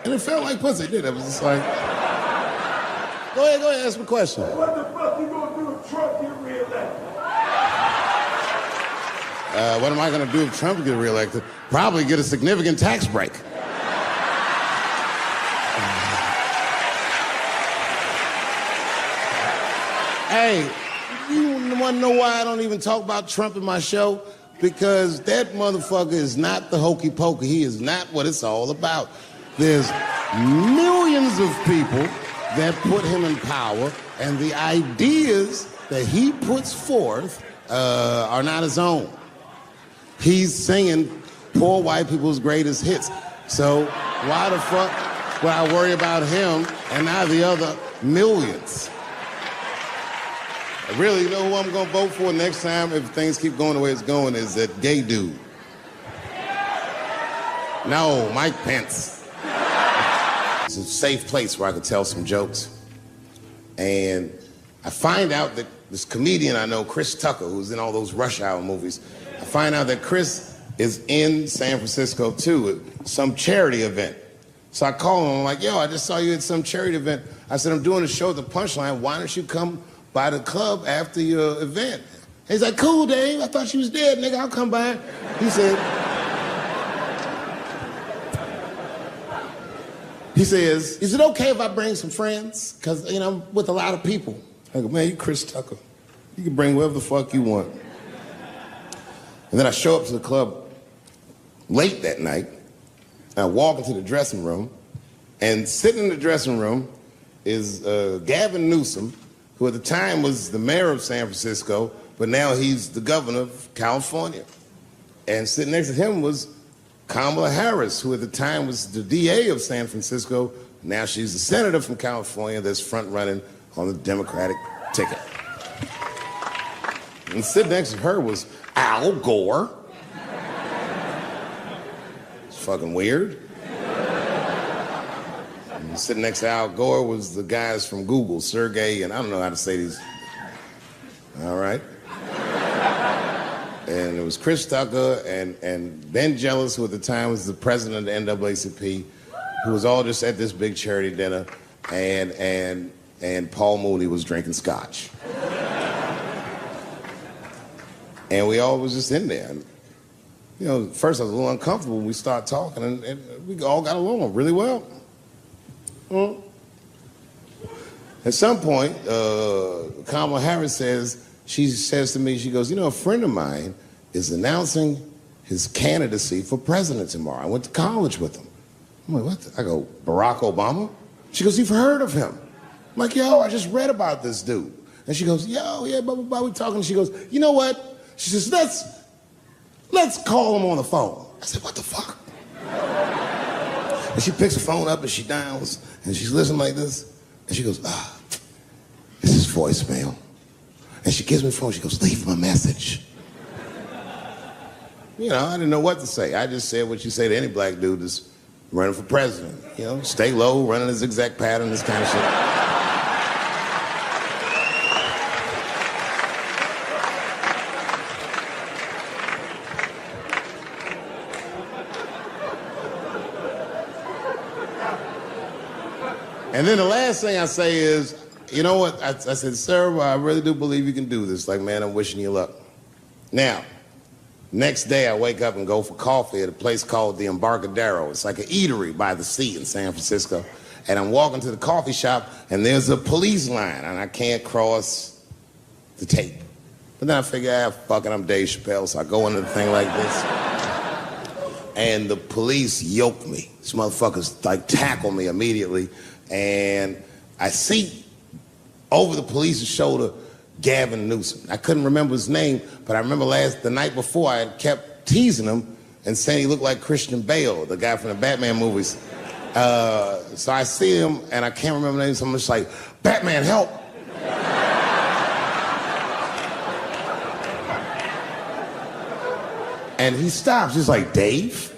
And it felt like pussy, didn't it? It was just like, go ahead, ask me a question. What the fuck you gonna do if Trump get reelected? What am I gonna do if Trump gets reelected? Probably get a significant tax break. Hey, you wanna know why I don't even talk about Trump in my show? Because that motherfucker is not the hokey pokey. He is not what it's all about. There's millions of people that put him in power, and the ideas that he puts forth are not his own. He's singing poor white people's greatest hits. So why the fuck would I worry about him and not the other millions? Really, you know who I'm gonna vote for next time if things keep going the way it's going is that gay dude. No, Mike Pence. It's a safe place where I could tell some jokes. And I find out that this comedian I know, Chris Tucker, who's in all those Rush Hour movies, I find out that Chris is in San Francisco too at some charity event. So I call him, I'm like, yo, I just saw you at some charity event. I said, I'm doing a show at the Punchline. Why don't you come by the club after your event? He's like, cool, Dave. I thought you was dead, nigga. I'll come by. He says, is it okay if I bring some friends? Because, you know, I'm with a lot of people. I go, man, you Chris Tucker. You can bring whoever the fuck you want. And then I show up to the club late that night. And I walk into the dressing room. And sitting in the dressing room is Gavin Newsom, who at the time was the mayor of San Francisco, but now he's the governor of California. And sitting next to him was Kamala Harris, who at the time was the DA of San Francisco. Now she's the senator from California that's front running on the Democratic ticket. And sitting next to her was Al Gore. It's fucking weird. And sitting next to Al Gore was the guys from Google, Sergey, and I don't know how to say these. All right. And it was Chris Tucker and Ben Jealous, who at the time was the president of the NAACP, who was all just at this big charity dinner, and Paul Mooney was drinking scotch. And we all was just in there. And, you know, first I was a little uncomfortable when we started talking, and we all got along really well. At some point, Kamala Harris she says to me, she goes, you know, a friend of mine is announcing his candidacy for president tomorrow. I went to college with him. I'm like, what? I go, Barack Obama? She goes, you've heard of him? I'm like, yo, I just read about this dude. And she goes, yo, yeah, blah, blah, blah, we talking. She goes, you know what? She says, let's call him on the phone. I said, what the fuck? And she picks the phone up and she dials and she's listening like this. And she goes, this is voicemail. And she gives me the phone, she goes, leave him a message. You know, I didn't know what to say. I just said what you say to any black dude that's running for president. You know, stay low, running a zigzag pattern, this kind of shit. And then the last thing I say is, you know what? I said, sir, I really do believe you can do this. Like, man, I'm wishing you luck. Now, next day I wake up and go for coffee at a place called the Embarcadero. It's like an eatery by the sea in San Francisco. And I'm walking to the coffee shop and there's a police line and I can't cross the tape. But then I figure, fuck it, I'm Dave Chappelle, so I go into the thing like this. And the police yoke me. These motherfuckers like tackle me immediately. And I see over the police's shoulder Gavin Newsom. I couldn't remember his name, but I remember the night before I had kept teasing him and saying he looked like Christian Bale, the guy from the Batman movies. So I see him and I can't remember the name, so I'm just like, Batman, help! And he stops, he's like, Dave?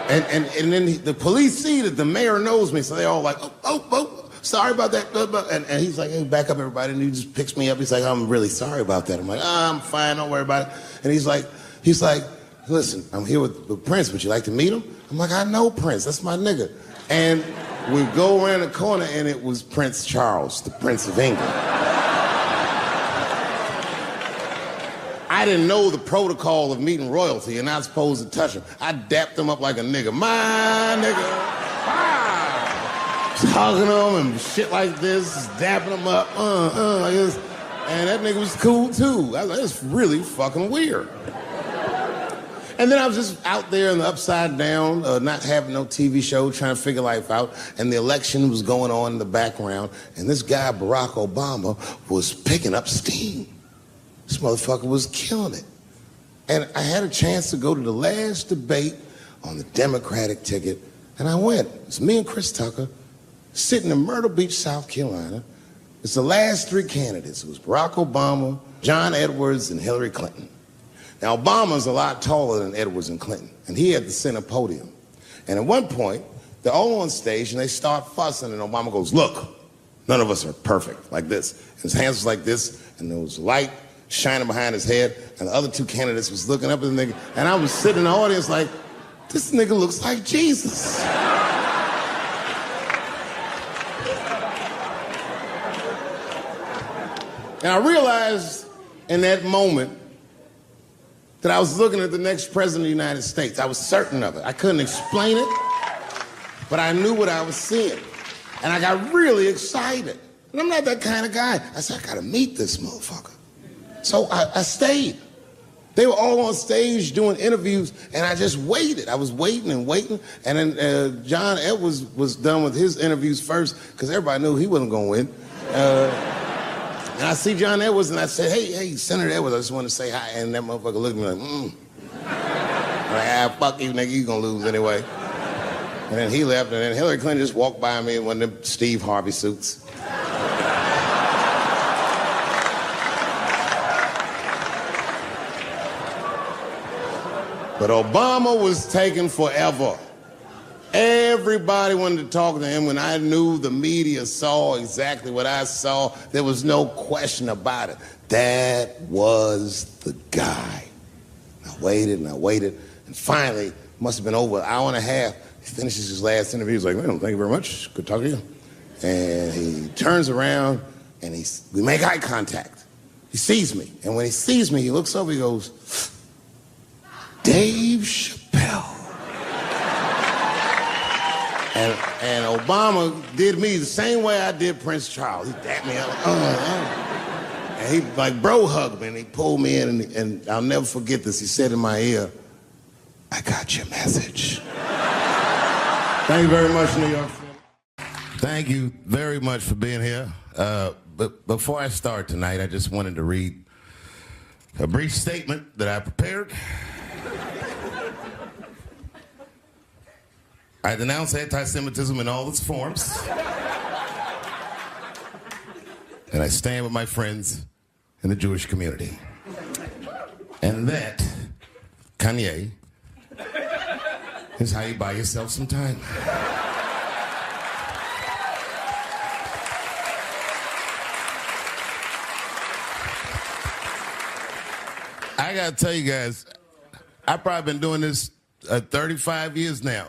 And then the police see that the mayor knows me, so they're all like, oh, sorry about that. And he's like, hey, back up, everybody. And he just picks me up. He's like, I'm really sorry about that. I'm like, I'm fine, don't worry about it. And he's like, listen, I'm here with Prince. Would you like to meet him? I'm like, I know Prince. That's my nigga. And we go around the corner, and it was Prince Charles, the Prince of England. I didn't know the protocol of meeting royalty. You're not supposed to touch him. I dapped him up like a nigga. My nigga. Ah! Just hugging him and shit like this, dapping him up, like this. And that nigga was cool too. I was like, that's really fucking weird. And then I was just out there in the upside down, not having no TV show, trying to figure life out. And the election was going on in the background. And this guy, Barack Obama, was picking up steam. This motherfucker was killing it. And I had a chance to go to the last debate on the Democratic ticket, and I went. It's me and Chris Tucker sitting in Myrtle Beach, South Carolina. It's the last three candidates. It was Barack Obama, John Edwards, and Hillary Clinton. Now, Obama's a lot taller than Edwards and Clinton, and he had the center podium. And at one point, they're all on stage, and they start fussing, and Obama goes, look, none of us are perfect, like this. And his hands was like this, and there was light shining behind his head, and the other two candidates was looking up at the nigga, and I was sitting in the audience like, this nigga looks like Jesus. And I realized in that moment that I was looking at the next president of the United States. I was certain of it. I couldn't explain it, but I knew what I was seeing. And I got really excited. And I'm not that kind of guy. I said, I gotta meet this motherfucker. So I stayed. They were all on stage doing interviews, and I just waited. I was waiting and waiting, and then John Edwards was done with his interviews first, because everybody knew he wasn't going to win. And I see John Edwards, and I said, hey, Senator Edwards, I just want to say hi. And that motherfucker looked at me like, I'm like, fuck you, nigga, you going to lose anyway. And then he left, and then Hillary Clinton just walked by me in one of them Steve Harvey suits. But Obama was taking forever. Everybody wanted to talk to him. When I knew the media saw exactly what I saw, there was no question about it. That was the guy. I waited and I waited, and finally, it must have been over an hour and a half, he finishes his last interview. He's like, well, thank you very much. Good talking to you. And he turns around, and we make eye contact. He sees me, and when he sees me, he looks over, he goes, Dave Chappelle. And Obama did me the same way I did Prince Charles. He dapped me up, and he like bro hugged me, and he pulled me in, and I'll never forget this. He said in my ear, I got your message. Thank you very much, New York City. Thank you very much for being here. But before I start tonight, I just wanted to read a brief statement that I prepared. I denounce anti-Semitism in all its forms. And I stand with my friends in the Jewish community. And that Kanye. This is how you buy yourself some time. I gotta tell you guys, I've probably been doing this 35 years now.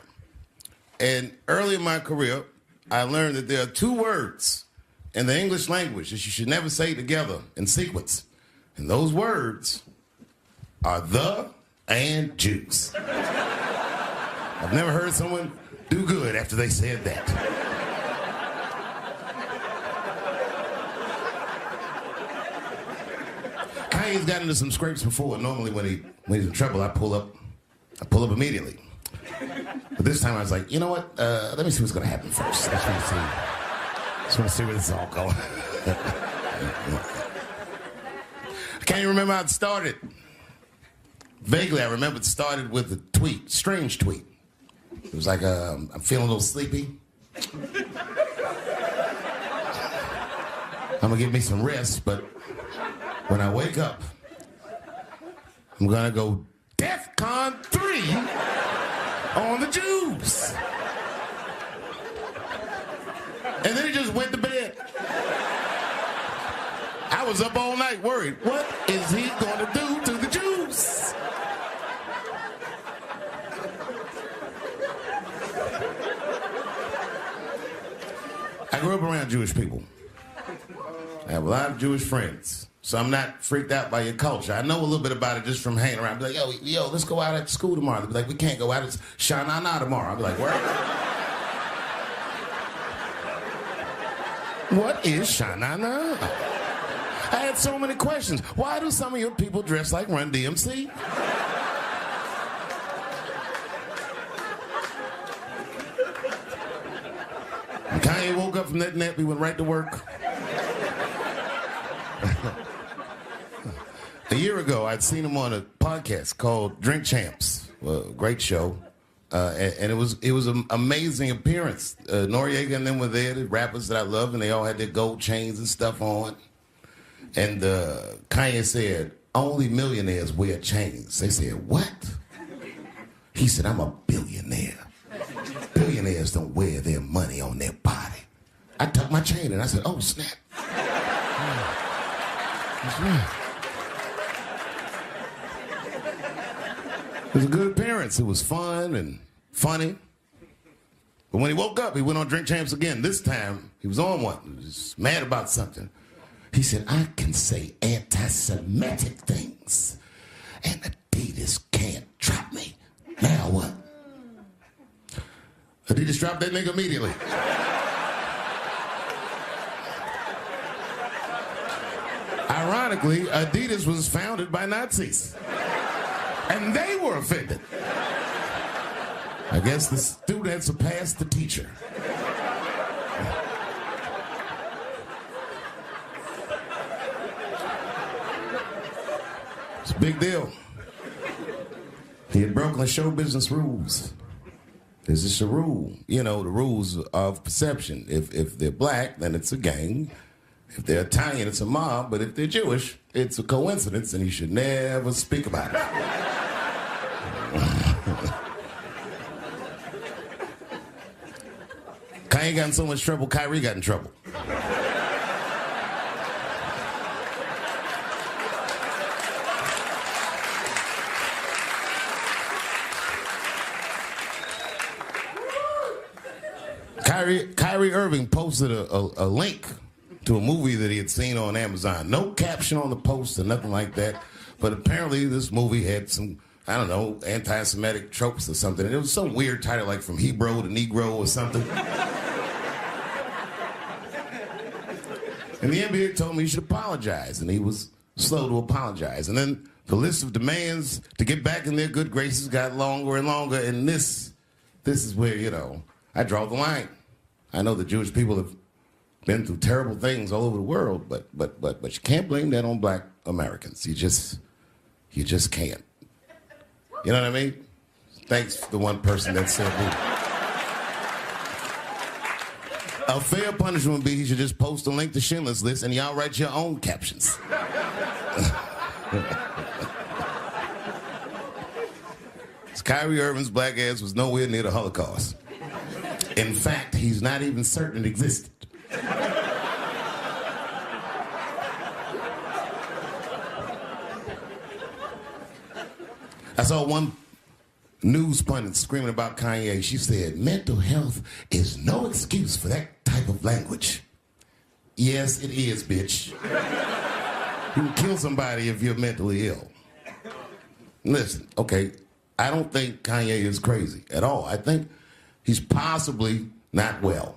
And early in my career, I learned that there are two words in the English language that you should never say together in sequence. And those words are the and juice. I've never heard someone do good after they said that. Kanye's got into some scrapes before. Normally when he's in trouble, I pull up immediately. But this time I was like, you know what? Let me see what's gonna happen first. Just want to see where this is all going. I can't even remember how it started. Vaguely, I remember it started with a tweet, strange tweet. It was like, I'm feeling a little sleepy. I'm gonna give me some rest, but when I wake up, I'm gonna go DEFCON 3 on the Jews. And then he just went to bed. I was up all night worried. What is he gonna do to the Jews? I grew up around Jewish people. I have a lot of Jewish friends, so I'm not freaked out by your culture. I know a little bit about it just from hanging around. I'll be like, yo, let's go out at school tomorrow. They'll be like, we can't go out. It's Shana Na tomorrow. I'll be like, where? What is Shana Na? I had so many questions. Why do some of your people dress like Run DMC? And Kanye woke up from that nap, he went right to work. A year ago, I'd seen him on a podcast called Drink Champs, a great show, and it was an amazing appearance. Noriega and them were there, the rappers that I love, and they all had their gold chains and stuff on. And Kanye said, only millionaires wear chains. They said, what? He said, I'm a billionaire. Billionaires don't wear their money on their body. I tucked my chain and I said, oh, snap. That's right. It was a good appearance. It was fun and funny. But when he woke up, he went on Drink Champs again. This time, he was on one. He was mad about something. He said, I can say anti-Semitic things, and Adidas can't drop me. Now what? Adidas dropped that nigga immediately. Ironically, Adidas was founded by Nazis. And they were offended. I guess the student surpassed the teacher. It's a big deal. He had broken the show business rules. There's just a rule. You know, the rules of perception. If they're black, then it's a gang. If they're Italian, it's a mob. But if they're Jewish, it's a coincidence, and you should never speak about it. Kanye got in so much trouble, Kyrie got in trouble. Kyrie Irving posted a link to a movie that he had seen on Amazon. No caption on the post or nothing like that. But apparently this movie had some, I don't know, anti-Semitic tropes or something. And it was some weird title like From Hebrew to Negro or something. And the NBA told me he should apologize. And he was slow to apologize. And then the list of demands to get back in their good graces got longer and longer. And this is where, you know, I draw the line. I know the Jewish people have been through terrible things all over the world, but you can't blame that on black Americans. You just can't. You know what I mean? Thanks to the one person that said that. A fair punishment would be he should just post a link to Schindler's List and y'all write your own captions. Kyrie Irving's black ass was nowhere near the Holocaust. In fact, he's not even certain it existed. I saw one news pundit screaming about Kanye. She said, mental health is no excuse for that type of language. Yes, it is, bitch. You can kill somebody if you're mentally ill. Listen, okay, I don't think Kanye is crazy at all. I think he's possibly not well.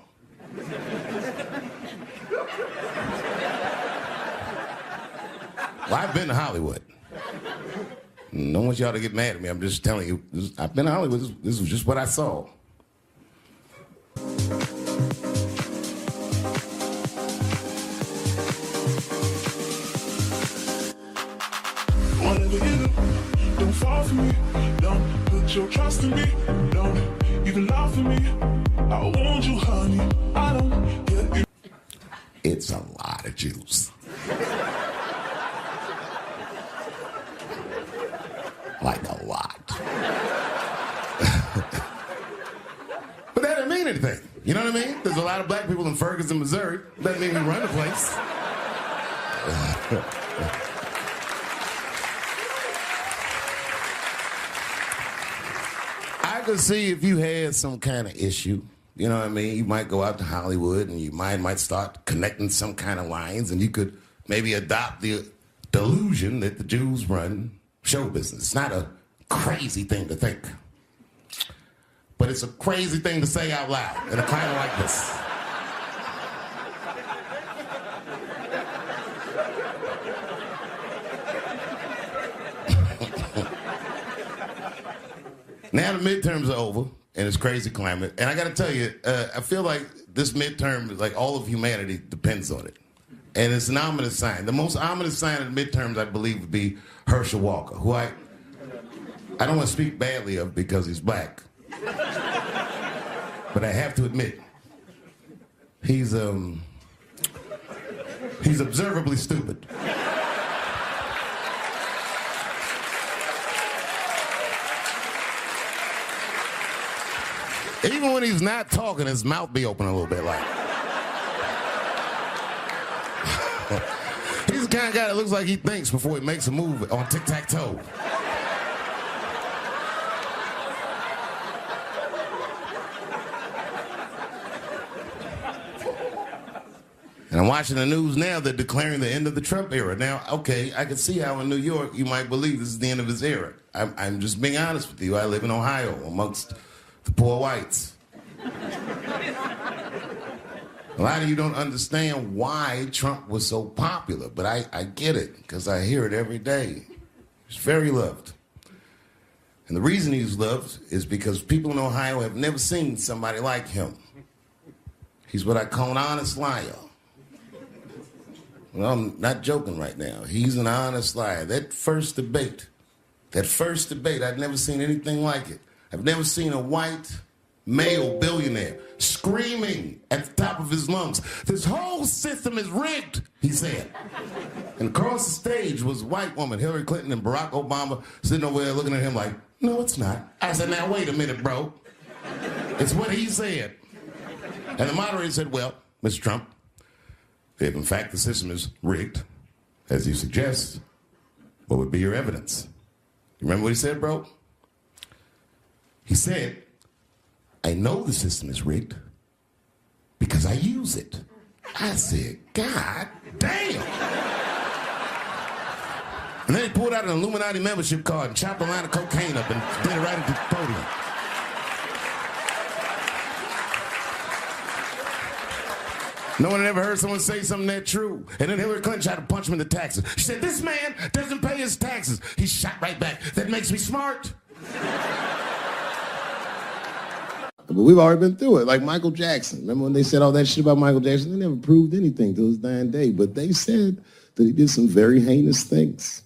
Well, I've been to Hollywood. I don't want y'all to get mad at me. I'm just telling you, I've been to Hollywood. This was just what I saw. Whatever you do, don't fall for me. Don't put your trust in me. Don't even lie for me. I want you, honey. I don't get it. It's a lot of juice. Like a lot. But that doesn't mean anything. You know what I mean? There's a lot of black people in Ferguson, Missouri. Doesn't mean we run the place. I could see if you had some kind of issue. You know what I mean? You might go out to Hollywood and your mind might start connecting some kind of lines, and you could maybe adopt the delusion that the Jews run show business. It's not a crazy thing to think. But it's a crazy thing to say out loud in a climate like this. Now the midterms are over, and it's crazy climate. And I got to tell you, I feel like this midterm, like all of humanity depends on it. And it's an ominous sign. The most ominous sign of the midterms, I believe, would be Herschel Walker, who I don't want to speak badly of because he's black. But I have to admit, he's observably stupid. Even when he's not talking, his mouth be open a little bit like. He's the kind of guy that looks like he thinks before he makes a move on tic-tac-toe. And I'm watching the news now, they're declaring the end of the Trump era. Now, okay, I can see how in New York you might believe this is the end of his era. I'm just being honest with you. I live in Ohio amongst the poor whites. A lot of you don't understand why Trump was so popular, but I get it, because I hear it every day. He's very loved. And the reason he's loved is because people in Ohio have never seen somebody like him. He's what I call an honest liar. Well, I'm not joking right now. He's an honest liar. That first debate, I'd never seen anything like it. I've never seen a white male billionaire screaming at the top of his lungs, "This whole system is rigged," he said. And across the stage was a white woman, Hillary Clinton and Barack Obama, sitting over there looking at him like, "No, it's not." I said, "Now, wait a minute, bro. It's what he said." And the moderator said, "Well, Mr. Trump, if in fact the system is rigged, as you suggest, what would be your evidence?" You remember what he said, bro? He said, "I know the system is rigged because I use it." I said, "God damn." And then he pulled out an Illuminati membership card and chopped a line of cocaine up and did it right at the podium. No one had ever heard someone say something that true. And then Hillary Clinton tried to punch him in the taxes. She said, "This man doesn't pay his taxes." He shot right back. "That makes me smart." But we've already been through it, like Michael Jackson. Remember when they said all that shit about Michael Jackson? They never proved anything till his dying day, but they said that he did some very heinous things.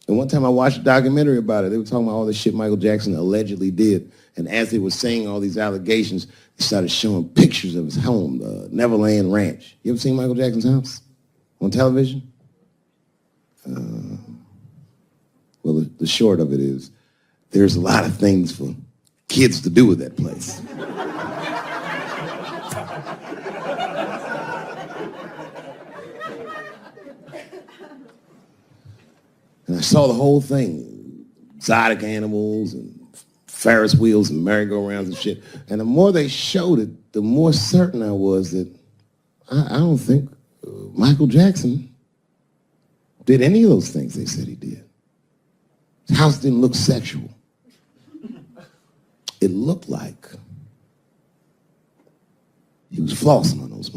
And one time I watched a documentary about it. They were talking about all the shit Michael Jackson allegedly did. And as they were saying all these allegations, they started showing pictures of his home, the Neverland Ranch. You ever seen Michael Jackson's house on television? Well, the short of it is, there's a lot of things for kids to do at that place. And I saw the whole thing, exotic animals and Ferris wheels and merry-go-rounds and shit. And the more they showed it, the more certain I was that I don't think Michael Jackson did any of those things they said he did. His house didn't look sexual. It looked like he was flossing on those